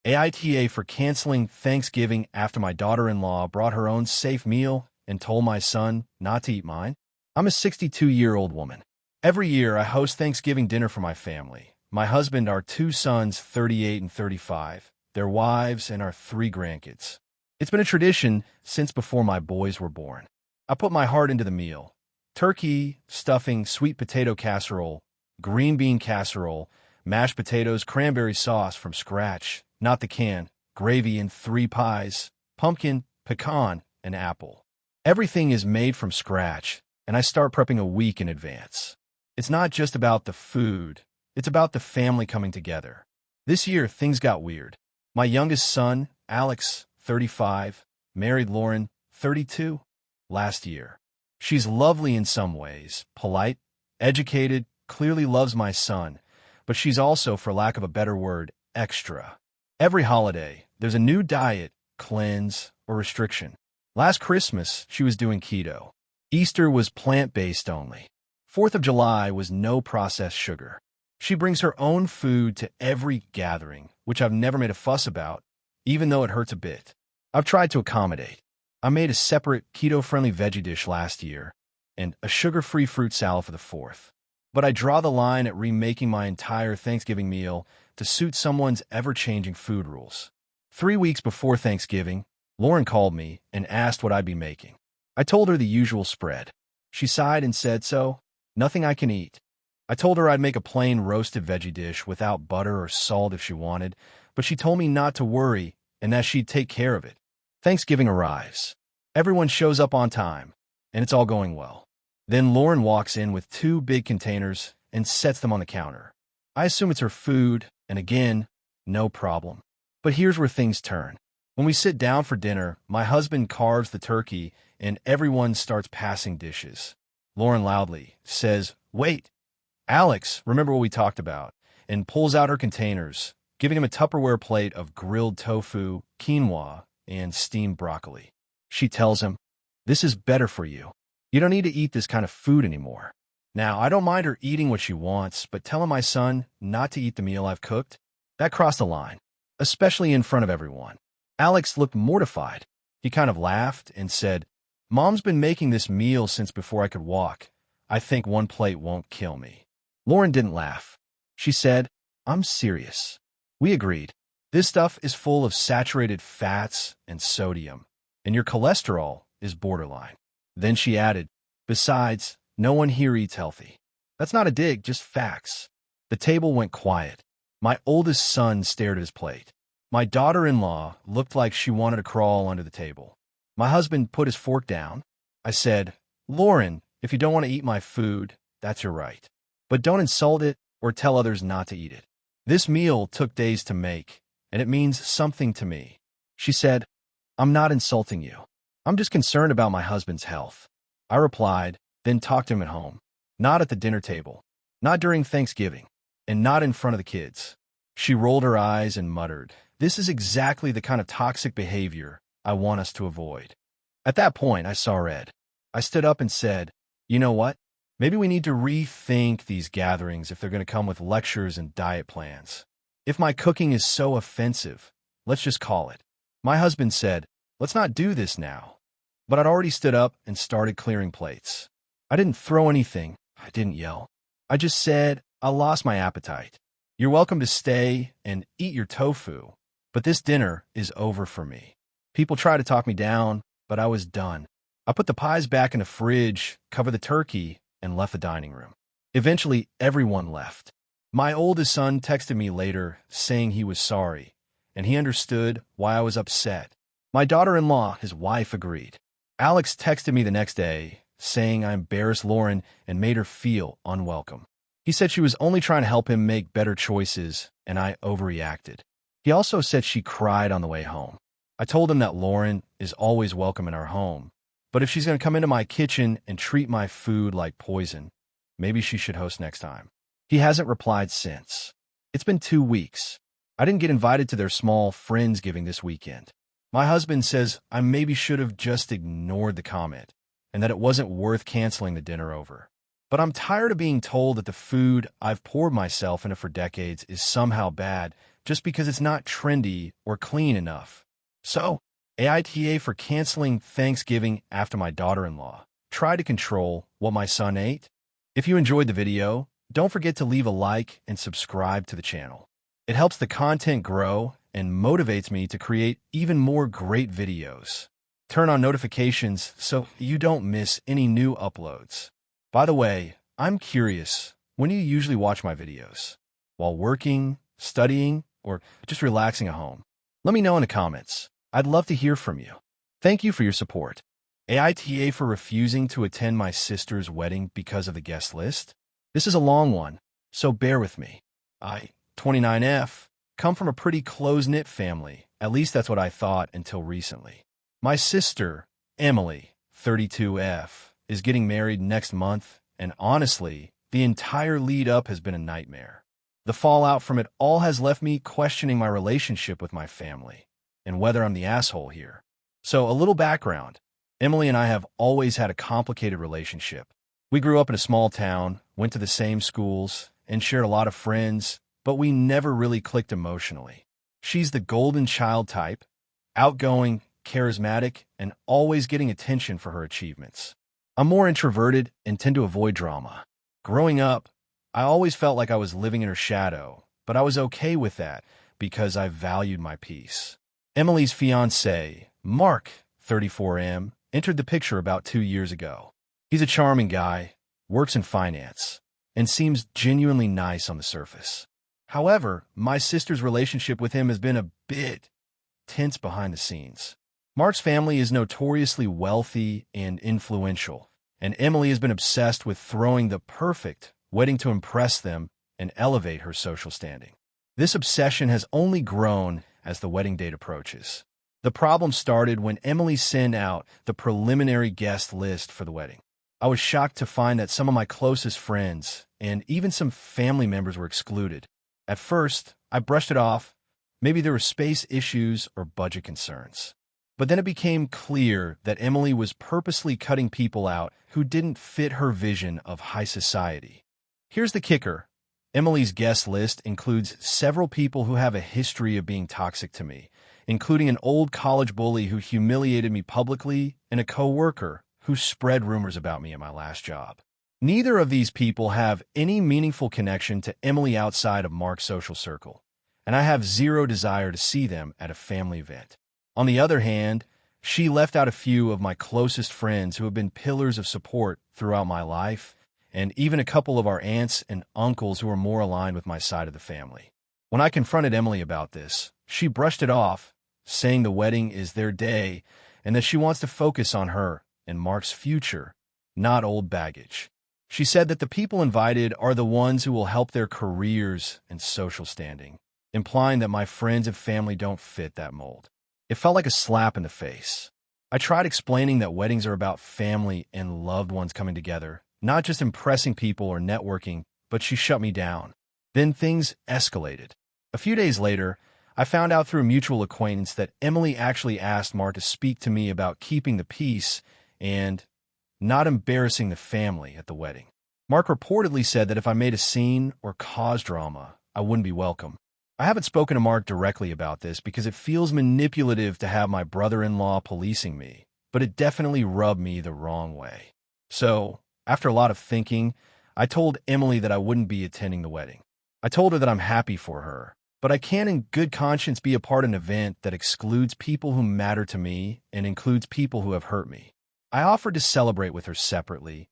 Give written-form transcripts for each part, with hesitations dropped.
AITA for canceling Thanksgiving after my daughter-in-law brought her own safe meal and told my son not to eat mine. I'm a 62-year-old woman. Every year, I host Thanksgiving dinner for my family. My husband, our two sons, 38 and 35, their wives, and our three grandkids. It's been a tradition since before my boys were born. I put my heart into the meal. Turkey, stuffing, sweet potato casserole, green bean casserole, mashed potatoes, cranberry sauce from scratch, not the can, gravy and 3 pies, pumpkin, pecan, and apple. Everything is made from scratch, and I start prepping a week in advance. It's not just about the food, it's about the family coming together. This year, things got weird. My youngest son, Alex, 35, married Lauren, 32, last year. She's lovely in some ways, polite, educated, clearly loves my son, but she's also, for lack of a better word, extra. Every holiday, there's a new diet, cleanse, or restriction. Last Christmas, she was doing keto. Easter was plant-based only. 4th of July was no processed sugar. She brings her own food to every gathering, which I've never made a fuss about, even though it hurts a bit. I've tried to accommodate. I made a separate keto-friendly veggie dish last year and a sugar-free fruit salad for the 4th. But I draw the line at remaking my entire Thanksgiving meal to suit someone's ever-changing food rules. 3 weeks before Thanksgiving, Lauren called me and asked what I'd be making. I told her the usual spread. She sighed and said, "So, nothing I can eat." I told her I'd make a plain roasted veggie dish without butter or salt if she wanted, but she told me not to worry and that she'd take care of it. Thanksgiving arrives. Everyone shows up on time, and it's all going well. Then Lauren walks in with 2 big containers and sets them on the counter. I assume it's her food, and again, no problem. But here's where things turn. When we sit down for dinner, my husband carves the turkey, and everyone starts passing dishes. Lauren loudly says, "Wait, Alex, remember what we talked about," and pulls out her containers, giving him a Tupperware plate of grilled tofu, quinoa, and steamed broccoli. She tells him, "This is better for you. You don't need to eat this kind of food anymore." Now, I don't mind her eating what she wants, but telling my son not to eat the meal I've cooked, that crossed the line, especially in front of everyone. Alex looked mortified. He kind of laughed and said, "Mom's been making this meal since before I could walk. I think 1 plate won't kill me." Lauren didn't laugh. She said, "I'm serious." We agreed. This stuff is full of saturated fats and sodium, and your cholesterol is borderline. Then she added, "Besides, no one here eats healthy." That's not a dig, just facts. The table went quiet. My oldest son stared at his plate. My daughter-in-law looked like she wanted to crawl under the table. My husband put his fork down. I said, "Lauren, if you don't want to eat my food, that's your right. But don't insult it or tell others not to eat it. This meal took days to make, and it means something to me." She said, "I'm not insulting you. I'm just concerned about my husband's health." I replied, "Then talk to him at home. Not at the dinner table. Not during Thanksgiving. And not in front of the kids." She rolled her eyes and muttered, "This is exactly the kind of toxic behavior I want us to avoid." At that point, I saw red. I stood up and said, "You know what? Maybe we need to rethink these gatherings if they're going to come with lectures and diet plans. If my cooking is so offensive, let's just call it." My husband said, "Let's not do this now." But I'd already stood up and started clearing plates. I didn't throw anything. I didn't yell. I just said, "I lost my appetite. You're welcome to stay and eat your tofu, but this dinner is over for me." People tried to talk me down, but I was done. I put the pies back in the fridge, covered the turkey, and left the dining room. Eventually, everyone left. My oldest son texted me later saying he was sorry, and he understood why I was upset. My daughter-in-law, his wife, agreed. Alex texted me the next day saying I embarrassed Lauren and made her feel unwelcome. He said she was only trying to help him make better choices, and I overreacted. He also said she cried on the way home. I told him that Lauren is always welcome in our home, but if she's going to come into my kitchen and treat my food like poison, maybe she should host next time. He hasn't replied since. It's been 2 weeks. I didn't get invited to their small Friendsgiving this weekend. My husband says I maybe should have just ignored the comment and that it wasn't worth canceling the dinner over. But I'm tired of being told that the food I've poured myself into for decades is somehow bad just because it's not trendy or clean enough. So, AITA for canceling Thanksgiving after my daughter-in-law tried to control what my son ate. If you enjoyed the video, don't forget to leave a like and subscribe to the channel. It helps the content grow and motivates me to create even more great videos. Turn on notifications so you don't miss any new uploads. By the way, I'm curious, when do you usually watch my videos? While working, studying, or just relaxing at home? Let me know in the comments. I'd love to hear from you. Thank you for your support. AITA for refusing to attend my sister's wedding because of the guest list. This is a long one, so bear with me. I, 29F, come from a pretty close-knit family. At least that's what I thought until recently. My sister, Emily, 32F, is getting married next month, and honestly, the entire lead-up has been a nightmare. The fallout from it all has left me questioning my relationship with my family, and whether I'm the asshole here. So, a little background. Emily and I have always had a complicated relationship. We grew up in a small town, went to the same schools, and shared a lot of friends, but we never really clicked emotionally. She's the golden child type, outgoing, charismatic, and always getting attention for her achievements. I'm more introverted and tend to avoid drama. Growing up, I always felt like I was living in her shadow, but I was okay with that because I valued my peace. Emily's fiancé, Mark, 34M, entered the picture about 2 years ago. He's a charming guy, works in finance, and seems genuinely nice on the surface. However, my sister's relationship with him has been a bit tense behind the scenes. Mark's family is notoriously wealthy and influential, and Emily has been obsessed with throwing the perfect wedding to impress them and elevate her social standing. This obsession has only grown as the wedding date approaches. The problem started when Emily sent out the preliminary guest list for the wedding. I was shocked to find that some of my closest friends and even some family members were excluded. At first, I brushed it off. Maybe there were space issues or budget concerns. But then it became clear that Emily was purposely cutting people out who didn't fit her vision of high society. Here's the kicker. Emily's guest list includes several people who have a history of being toxic to me, including an old college bully who humiliated me publicly and a coworker who spread rumors about me at my last job. Neither of these people have any meaningful connection to Emily outside of Mark's social circle, and I have zero desire to see them at a family event. On the other hand, she left out a few of my closest friends who have been pillars of support throughout my life, and even a couple of our aunts and uncles who are more aligned with my side of the family. When I confronted Emily about this, she brushed it off, saying the wedding is their day and that she wants to focus on her and Mark's future, not old baggage. She said that the people invited are the ones who will help their careers and social standing, implying that my friends and family don't fit that mold. It felt like a slap in the face. I tried explaining that weddings are about family and loved ones coming together, not just impressing people or networking, but she shut me down. Then things escalated. A few days later, I found out through a mutual acquaintance that Emily actually asked Mark to speak to me about keeping the peace and not embarrassing the family at the wedding. Mark reportedly said that if I made a scene or caused drama, I wouldn't be welcome. I haven't spoken to Mark directly about this because it feels manipulative to have my brother-in-law policing me, but it definitely rubbed me the wrong way. So, after a lot of thinking, I told Emily that I wouldn't be attending the wedding. I told her that I'm happy for her, but I can't in good conscience be a part of an event that excludes people who matter to me and includes people who have hurt me. I offered to celebrate with her separately,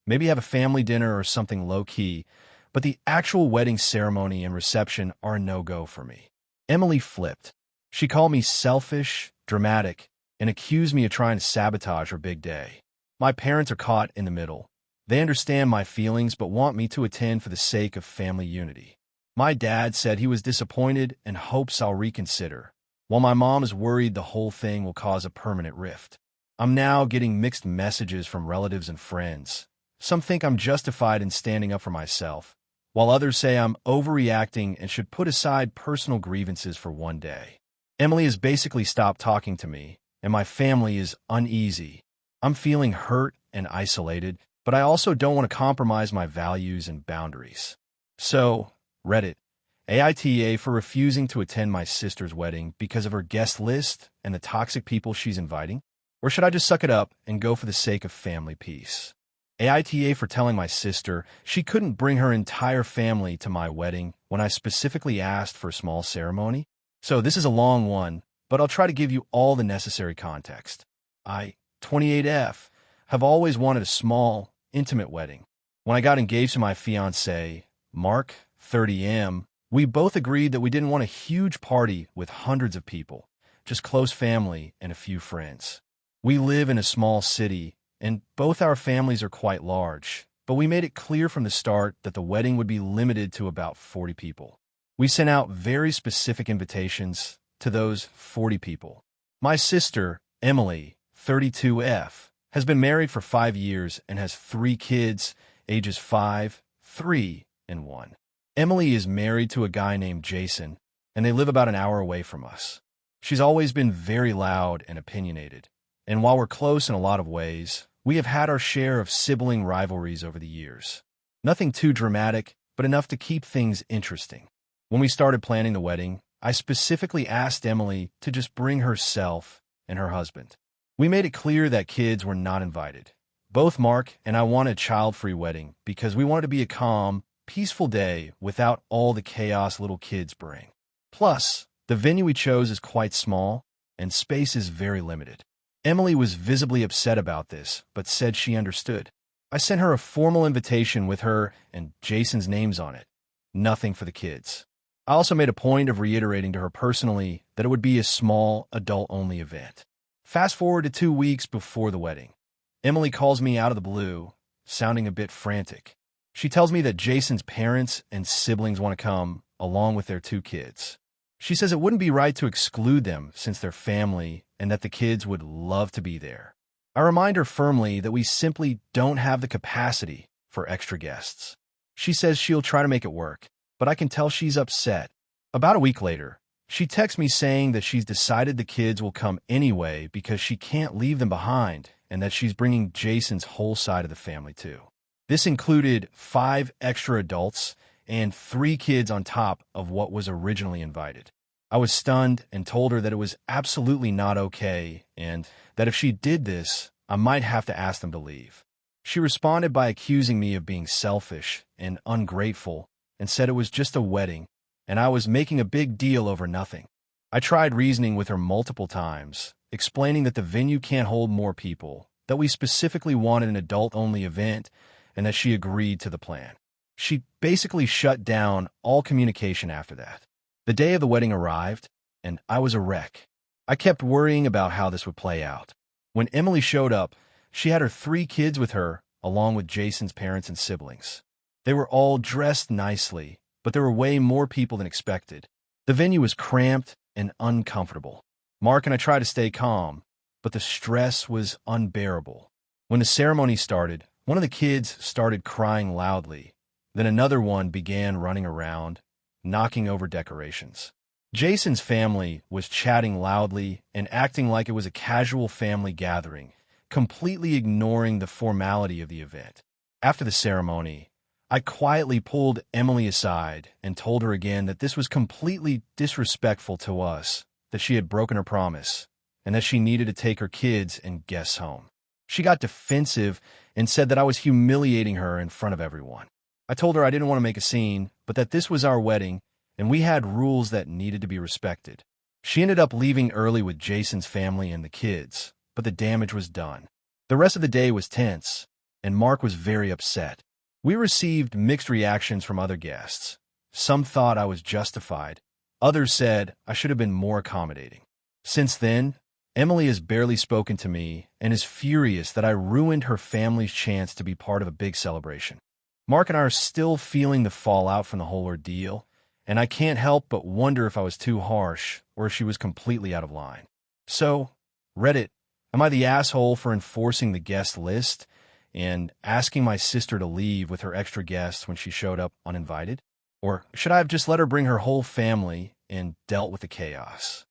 maybe have a family dinner or something low-key, but the actual wedding ceremony and reception are a no-go for me. Emily flipped. She called me selfish, dramatic, and accused me of trying to sabotage her big day. My parents are caught in the middle. They understand my feelings but want me to attend for the sake of family unity. My dad said he was disappointed and hopes I'll reconsider, while my mom is worried the whole thing will cause a permanent rift. I'm now getting mixed messages from relatives and friends. Some think I'm justified in standing up for myself, while others say I'm overreacting and should put aside personal grievances for one day. Emily has basically stopped talking to me, and my family is uneasy. I'm feeling hurt and isolated, but I also don't want to compromise my values and boundaries. So, Reddit, AITA for refusing to attend my sister's wedding because of her guest list and the toxic people she's inviting? Or should I just suck it up and go for the sake of family peace? AITA for telling my sister she couldn't bring her entire family to my wedding when I specifically asked for a small ceremony? So this is a long one, but I'll try to give you all the necessary context. I, 28F, have always wanted a small, intimate wedding. When I got engaged to my fiancé, Mark, 30M, we both agreed that we didn't want a huge party with hundreds of people, just close family and a few friends. We live in a small city, and both our families are quite large, but we made it clear from the start that the wedding would be limited to about 40 people. We sent out very specific invitations to those 40 people. My sister, Emily, 32F, has been married for 5 years and has 3 kids, ages 5, 3, and 1. Emily is married to a guy named Jason, and they live about an hour away from us. She's always been very loud and opinionated, and while we're close in a lot of ways, we have had our share of sibling rivalries over the years. Nothing too dramatic, but enough to keep things interesting. When we started planning the wedding, I specifically asked Emily to just bring herself and her husband. We made it clear that kids were not invited. Both Mark and I wanted a child-free wedding because we wanted to be a calm, peaceful day without all the chaos little kids bring. Plus, the venue we chose is quite small, and space is very limited. Emily was visibly upset about this, but said she understood. I sent her a formal invitation with her and Jason's names on it. Nothing for the kids. I also made a point of reiterating to her personally that it would be a small, adult-only event. Fast forward to 2 weeks before the wedding. Emily calls me out of the blue, sounding a bit frantic. She tells me that Jason's parents and siblings want to come, along with their 2 kids. She says it wouldn't be right to exclude them since they're family and that the kids would love to be there. I remind her firmly that we simply don't have the capacity for extra guests. She says she'll try to make it work, but I can tell she's upset. About a week later, she texts me saying that she's decided the kids will come anyway because she can't leave them behind and that she's bringing Jason's whole side of the family too. This included 5 extra adults and 3 kids on top of what was originally invited. I was stunned and told her that it was absolutely not okay and that if she did this, I might have to ask them to leave. She responded by accusing me of being selfish and ungrateful and said it was just a wedding and I was making a big deal over nothing. I tried reasoning with her multiple times, explaining that the venue can't hold more people, that we specifically wanted an adult-only event, and that she agreed to the plan. She basically shut down all communication after that. The day of the wedding arrived, and I was a wreck. I kept worrying about how this would play out. When Emily showed up, she had her 3 kids with her, along with Jason's parents and siblings. They were all dressed nicely, but there were way more people than expected. The venue was cramped and uncomfortable. Mark and I tried to stay calm, but the stress was unbearable. When the ceremony started, one of the kids started crying loudly. Then another one began running around, knocking over decorations. Jason's family was chatting loudly and acting like it was a casual family gathering, completely ignoring the formality of the event. After the ceremony, I quietly pulled Emily aside and told her again that this was completely disrespectful to us, that she had broken her promise, and that she needed to take her kids and guests home. She got defensive and said that I was humiliating her in front of everyone. I told her I didn't want to make a scene, but that this was our wedding, and we had rules that needed to be respected. She ended up leaving early with Jason's family and the kids, but the damage was done. The rest of the day was tense, and Mark was very upset. We received mixed reactions from other guests. Some thought I was justified. Others said I should have been more accommodating. Since then, Emily has barely spoken to me and is furious that I ruined her family's chance to be part of a big celebration. Mark and I are still feeling the fallout from the whole ordeal, and I can't help but wonder if I was too harsh or if she was completely out of line. So, Reddit, am I the asshole for enforcing the guest list and asking my sister to leave with her extra guests when she showed up uninvited? Or should I have just let her bring her whole family and dealt with the chaos?